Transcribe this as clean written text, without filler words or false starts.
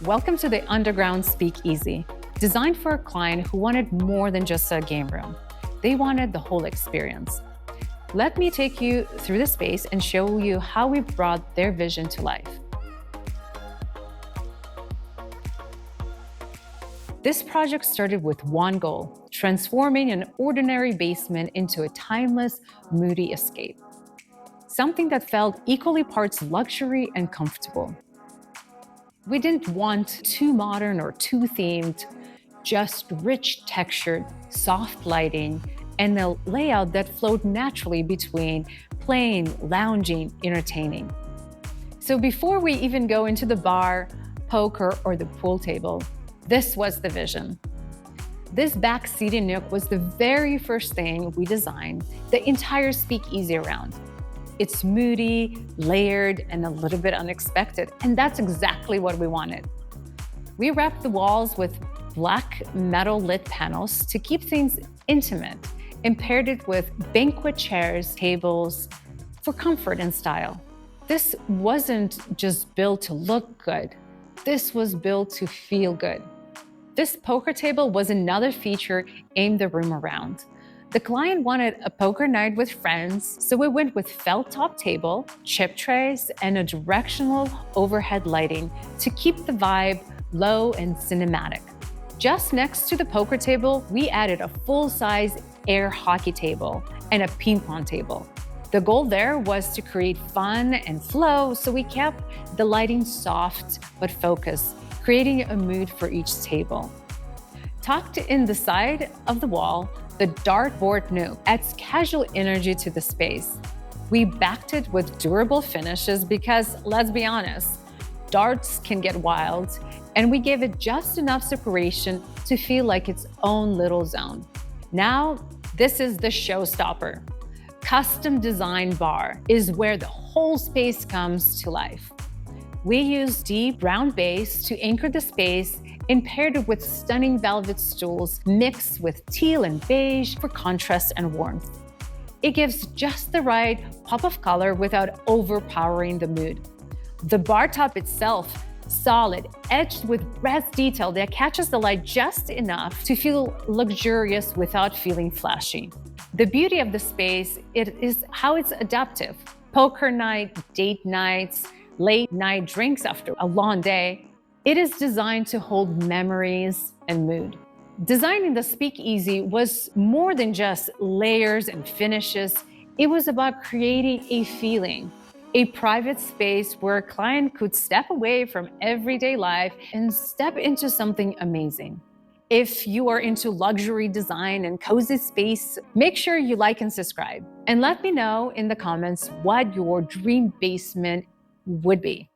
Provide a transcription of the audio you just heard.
Welcome to the Underground Speakeasy, designed for a client who wanted more than just a game room. They wanted the whole experience. Let me take you through the space and show you how we brought their vision to life. This project started with one goal: transforming an ordinary basement into a timeless, moody escape. Something that felt equally parts luxury and comfortable. We didn't want too modern or too themed, just rich textured, soft lighting, and a layout that flowed naturally between playing, lounging, entertaining. So before we even go into the bar, poker, or the pool table, this was the vision. This back seating nook was the very first thing we designed the entire speakeasy around. It's moody, layered, and a little bit unexpected, and that's exactly what we wanted. We wrapped the walls with black metal lit panels to keep things intimate and paired it with banquet chairs, tables for comfort and style. This wasn't just built to look good. This was built to feel good. This poker table was another feature aimed the room around. The client wanted a poker night with friends, so we went with felt top table, chip trays, and a directional overhead lighting to keep the vibe low and cinematic. Just next to the poker table, we added a full-size air hockey table and a ping pong table. The goal there was to create fun and flow, so we kept the lighting soft but focused, creating a mood for each table. Tucked in the side of the wall, the Dartboard nook adds casual energy to the space. We backed it with durable finishes because, let's be honest, darts can get wild, and we gave it just enough separation to feel like its own little zone. Now, this is the showstopper. Custom designed bar is where the whole space comes to life. We use deep brown base to anchor the space and paired it with stunning velvet stools mixed with teal and beige for contrast and warmth. It gives just the right pop of color without overpowering the mood. The bar top itself, solid, etched with brass detail that catches the light just enough to feel luxurious without feeling flashy. The beauty of the space is how it's adaptive. Poker night, date nights, late night drinks after a long day. It is designed to hold memories and mood. Designing the speakeasy was more than just layers and finishes. It was about creating a feeling, a private space where a client could step away from everyday life and step into something amazing. If you are into luxury design and cozy space, make sure you like and subscribe. And let me know in the comments what your dream basement would be.